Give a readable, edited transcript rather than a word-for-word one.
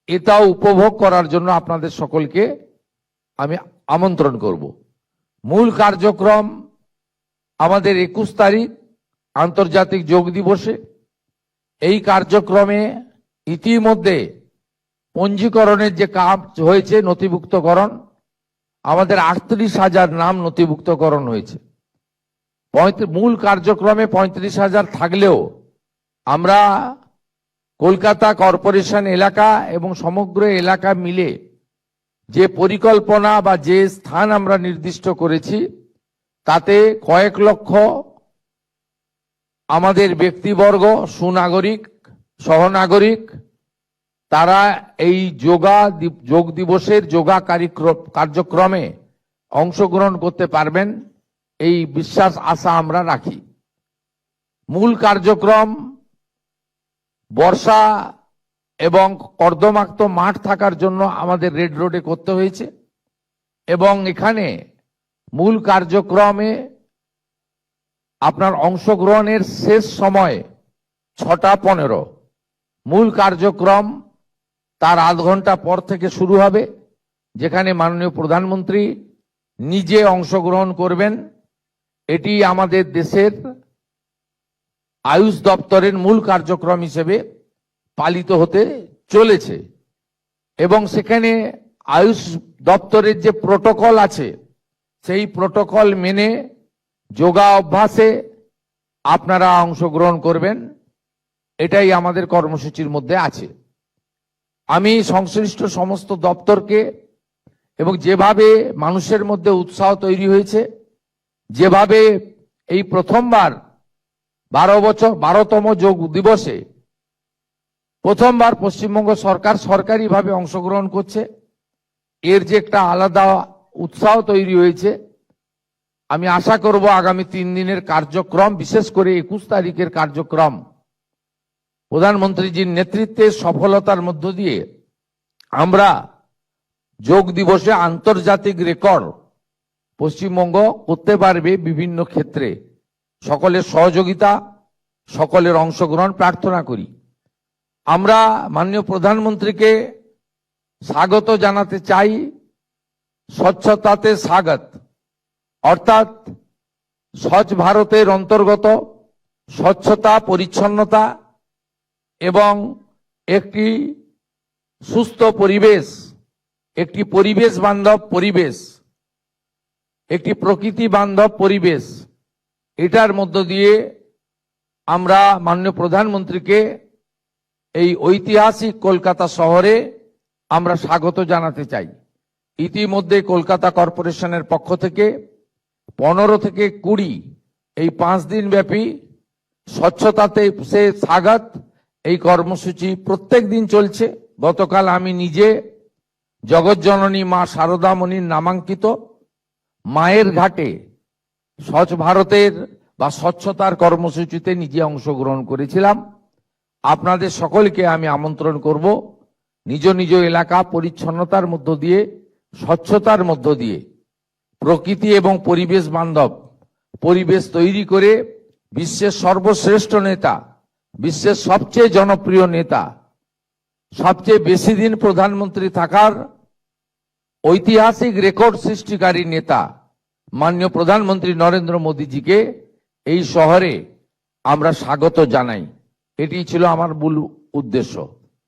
এটাও উপভোগ করার জন্য আপনাদের সকলকে আমি আমন্ত্রণ করব। মূল কার্যক্রম আমাদের 21 তারিখ আন্তর্জাতিক যোগ দিবসে। এই কার্যক্রমে ইতিমধ্যে পঞ্জীকরণের যে কাজ হয়েছে, নথিভুক্তকরণ, আমাদের 38,000 নাম নথিভুক্তকরণ হয়েছে। মূল কার্যক্রমে 35,000 থাকলেও আমরা কলকাতা কর্পোরেশন এলাকা এবং সমগ্র এলাকা মিলে যে পরিকল্পনা বা যে স্থান আমরা নির্দিষ্ট করেছি, তাতে কয়েক লক্ষ আমাদের ব্যক্তিবর্গ, সুনাগরিক, সহনাগরিক, তারা এই যোগ দিবসের যোগা কার্যক্রমে অংশগ্রহণ করতে পারবেন, এই বিশ্বাস আশা আমরা রাখি। মূল কার্যক্রম বর্ষা এবং কর্দমাক্ত মাঠ থাকার জন্য আমাদের রেড রোডে করতে হয়েছে, এবং এখানে মূল কার্যক্রমে আপনার অংশগ্রহণের শেষ সময় 6:15। মূল কার্যক্রম তার আধ ঘন্টা পর থেকে শুরু হবে, যেখানে মাননীয় প্রধানমন্ত্রী নিজে অংশগ্রহণ করবেন। এটি আমাদের দেশের আয়ুষ দপ্তরের মূল কার্যক্রম হিসেবে পালিত হতে চলেছে, এবং সেখানে আয়ুষ দপ্তরের যে প্রোটোকল আছে, সেই প্রোটোকল মেনে যোগা অভ্যাসে আপনারা অংশগ্রহণ করবেন। এটাই আমাদের কর্মসূচির মধ্যে আছে। আমি সংশ্লিষ্ট সমস্ত দপ্তরকে, এবং যেভাবে মানুষের মধ্যে উৎসাহ তৈরি হয়েছে, যেভাবে এই প্রথমবার 12তম যোগ দিবসে প্রথমবার পশ্চিমবঙ্গ সরকার সরকারিভাবে অংশগ্রহণ করছে, এর যে একটা আলাদা উৎসাহ তৈরি হয়েছে, আমি আশা করব আগামী 3 দিনের কার্যক্রম, বিশেষ করে 21 তারিখের কার্যক্রম প্রধানমন্ত্রীজির নেতৃত্বে সফলতার মধ্য দিয়ে আমরা যোগ দিবসে আন্তর্জাতিক রেকর্ড পশ্চিমবঙ্গ করতে পারবে। বিভিন্ন ক্ষেত্রে সকলের সহযোগিতা, সকলের অংশগ্রহণ প্রার্থনা করি। আমরা মাননীয় প্রধানমন্ত্রীকে স্বাগত জানাতে চাই। স্বচ্ছতাতে স্বাগত, অর্থাৎ স্বচ্ছ ভারতের অন্তর্গত স্বচ্ছতা, পরিচ্ছন্নতা এবং একটি সুস্থ পরিবেশ, একটি পরিবেশ বান্ধব পরিবেশ, একটি প্রকৃতি বান্ধব পরিবেশ, এটার মধ্য দিয়ে আমরা মাননীয় প্রধানমন্ত্রীকে এই ঐতিহাসিক কলকাতা শহরে আমরা স্বাগত জানাতে চাই। ইতিমধ্যে কলকাতা কর্পোরেশনের পক্ষ থেকে 15 থেকে 20 এই 5 দিন ব্যাপী স্বচ্ছতাতে সে স্বাগত এই কর্মসূচি প্রত্যেক দিন চলছে। গতকাল আমি নিজে জগৎজননী মা শারদামণির নামাঙ্কিত মায়ের ঘাটে স্বচ্ছ ভারতের বা স্বচ্ছতার কর্মসূচিতে নিজে অংশগ্রহণ করেছিলাম। আপনাদের সকলকে আমি আমন্ত্রণ করব, নিজ নিজ এলাকা পরিচ্ছন্নতার মধ্য দিয়ে, স্বচ্ছতার মধ্য দিয়ে প্রকৃতি এবং পরিবেশ বান্ধব পরিবেশ তৈরি করে বিশ্বের সর্বশ্রেষ্ঠ নেতা, বিশ্বের সবচেয়ে জনপ্রিয় নেতা, সবচেয়ে বেশি দিন প্রধানমন্ত্রী থাকার ঐতিহাসিক রেকর্ড সৃষ্টিকারী নেতা মাননীয় প্রধানমন্ত্রী নরেন্দ্র মোদীজিকে এই শহরে আমরা স্বাগত জানাই। এটি ছিল আমার মূল উদ্দেশ্য।